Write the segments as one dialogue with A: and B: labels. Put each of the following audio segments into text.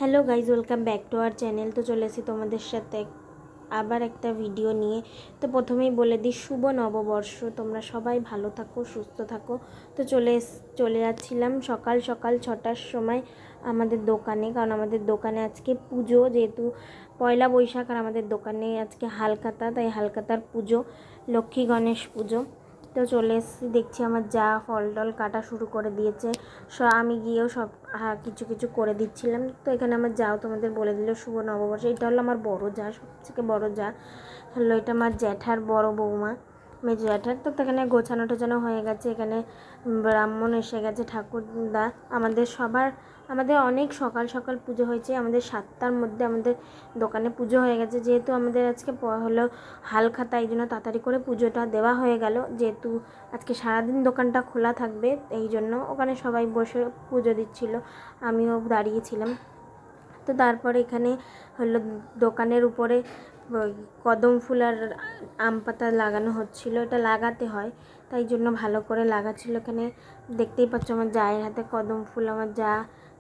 A: Hello guys, welcome back to our channel. তো চলে এসেছি তোমাদের সাথে আবার একটা ভিডিও নিয়ে। তো প্রথমেই বলে দিই শুভ নববর্ষ, তোমরা সবাই ভালো থাকো, সুস্থ থাকো। তো চলে যাচ্ছিলাম সকাল সকাল 6টার সময় আমাদের দোকানে, কারণ আমাদের দোকানে আজকে পুজো, যেহেতু পয়লা বৈশাখ আর আমাদের দোকানে আজকে হালখাতা, তাই হালখাতার পুজো, লক্ষ্মী গণেশ পুজো। তো চলে এসেছি, দেখছি আমার যা ফল টল কাটা শুরু করে দিয়েছে। আমি গিয়েও সব কিছু কিছু করে দিচ্ছিলাম। তো এখানে আমার যাও তোমাদের বলে দিল শুভ নববর্ষ। এটা হলো আমার বড় যা, সবথেকে বড় যা হলো এটা আমার জ্যাঠার বড় বৌমা, মেজো জ্যাঠার। তো এখানে গোছানো টোছানো হয়ে গেছে, এখানে ব্রাহ্মণ এসে গেছে, ঠাকুরদা। আমাদের অনেক সকাল সকাল পুজো হয়েছে, আমাদের 7টার মধ্যে আমাদের দোকানে পুজো হয়ে গেছে। যেহেতু আমাদের আজকে হলো হালখাতা, এই জন্য তাড়াতাড়ি করে পুজোটা দেওয়া হয়ে গেল। যেহেতু আজকে সারাদিন দোকানটা খোলা থাকবে, এই জন্য ওখানে সবাই বসে পুজো দিচ্ছিল, আমিও দাঁড়িয়েছিলাম। তো তারপরে এখানে হলো দোকানের উপরে কদম ফুল আর আম পাতা লাগানো হচ্ছিল, এটা লাগাতে হয়, তাই জন্য ভালো করে লাগাচ্ছিল। এখানে দেখতেই পাচ্ছ আমার জায়ের হাতে কদম ফুল, আমার যা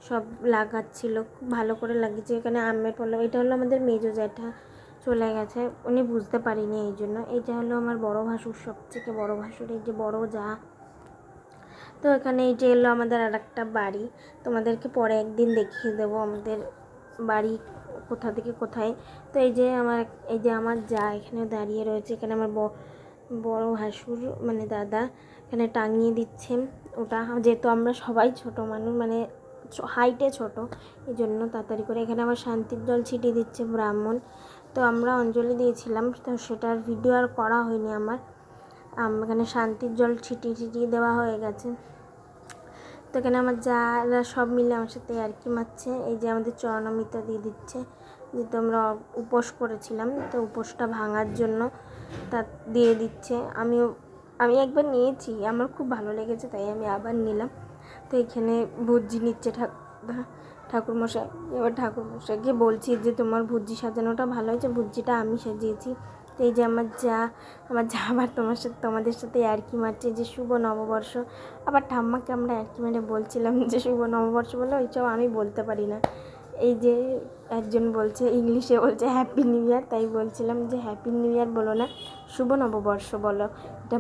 A: সব লাগাচ্ছিল, খুব ভালো করে লাগিয়েছে। এখানে আমের পল্লব, এটা হলো আমাদের মেজো জ্যাঠা, চলে গেছে, উনি বুঝতে পারিনি, এই জন্য। এইটা হলো আমার বড় ভাসুর, সবথেকে বড় ভাসুর, এই যে বড় যা। তো এখানে এই যে এলো আমাদের আর একটা বাড়ি, তোমাদেরকে পরে একদিন দেখিয়ে দেবো আমাদের বাড়ি কোথা থেকে কোথায়। তো এই যে আমার যা এখানে দাঁড়িয়ে রয়েছে, এখানে আমার বড় ভাসুর মানে দাদা এখানে টাঙিয়ে দিচ্ছেন ওটা, যেহেতু আমরা সবাই ছোট মানুষ, মানে হাইটে ছোট, এই জন্য তাড়াতাড়ি করে। এখানে আমার শান্তির জল ছিটিয়ে দিচ্ছে ব্রাহ্মণ। তো আমরা অঞ্জলি দিয়েছিলাম, তো সেটার ভিডিও আর করা হয়নি আমার। এখানে শান্তির জল ছিটিয়ে দেওয়া হয়ে গেছে। তো এখানে আমার যারা সব মিলে আমার সাথে আর কি মারছে। এই যে আমাদের চরণমিতা দিয়ে দিচ্ছে, যেহেতু আমরা উপোস করেছিলাম, তো উপোসটা ভাঙার জন্য তা দিয়ে দিচ্ছে। আমি একবার নিয়েছি, আমার খুব ভালো লেগেছে, তাই আমি আবার নিলাম। তো এখানে ভুজি নিচ্ছে ঠাকুরমশাই। এবার ঠাকুরমশাইকে বলছি যে তোমার ভুজি সাজানোটা ভালো হয়েছে, ভুজিটা আমি সাজিয়েছি। তো এই যে আমার যা আবার তোমাদের সাথে আর কি মারছে যে শুভ নববর্ষ। আবার ঠাম্মাকে আমরা আর কি মানে বলছিলাম যে শুভ নববর্ষ বলে, ওইসব আমি বলতে পারি না। এই যে একজন বলছে, ইংলিশে বলছে হ্যাপি নিউ ইয়ার, তাই বলছিলাম যে হ্যাপি নিউ ইয়ার বলো না, শুভ নববর্ষ বলো, এটা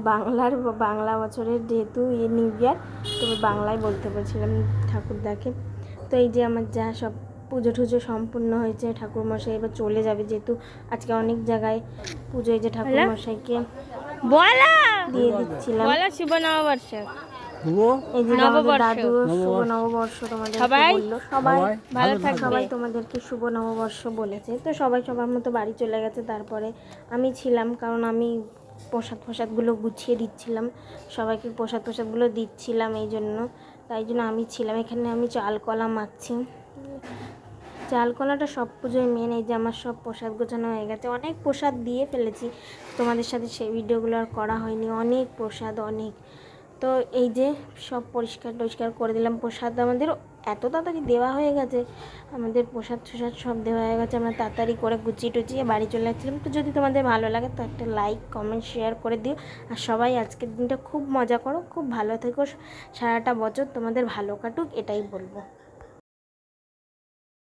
A: বাংলা বছরের যেহেতু নিউ ইয়ার, তো বাংলায় বলতে বলছিলাম ঠাকুরদাকে। তো এই যে আমার যা সব পুজো টুজো সম্পূর্ণ হয়েছে, ঠাকুরমশাই এবার চলে যাবে, যেহেতু আজকে অনেক জায়গায় পুজো, এই যে ঠাকুরমশাইকে দিয়ে দিচ্ছিলাম
B: শুভ নববর্ষ।
A: এই যে আমাদের দাদু শুভ নববর্ষ তোমাদের বললো, সবাই ভালো থাকবে, সবাই তোমাদেরকে শুভ নববর্ষ বলেছে। তো সবাই সবার মতো বাড়ি চলে গেছে। তারপরে আমি ছিলাম, কারণ আমি প্রসাদগুলো গুছিয়ে দিচ্ছিলাম, সবাইকে প্রসাদগুলো দিচ্ছিলাম, এই জন্য, তাই জন্য আমি ছিলাম এখানে। আমি চাল কলা মাখছি, চাল কলাটা সব পুজোয় মেন। এই যে আমার সব প্রসাদ গোছানো হয়ে গেছে, অনেক প্রসাদ দিয়ে ফেলেছি, তোমাদের সাথে সেই ভিডিওগুলো আর করা হয়নি, অনেক প্রসাদ অনেক। তো এই যে সব পরিষ্কার করে দিলাম। প্রসাদ আমাদের এত তাড়াতাড়ি দেওয়া হয়ে গেছে, আমাদের প্রসাদ সব দেওয়া হয়ে গেছে। আমরা তাড়াতাড়ি করে গুছিয়ে টুচিয়ে বাড়ি চলে যাচ্ছিলাম। তো যদি তোমাদের ভালো লাগে তো একটা লাইক কমেন্ট শেয়ার করে দিও, আর সবাই আজকের দিনটা খুব মজা করো, খুব ভালো থেকো, সারাটা বছর তোমাদের ভালো কাটুক, এটাই বলবো।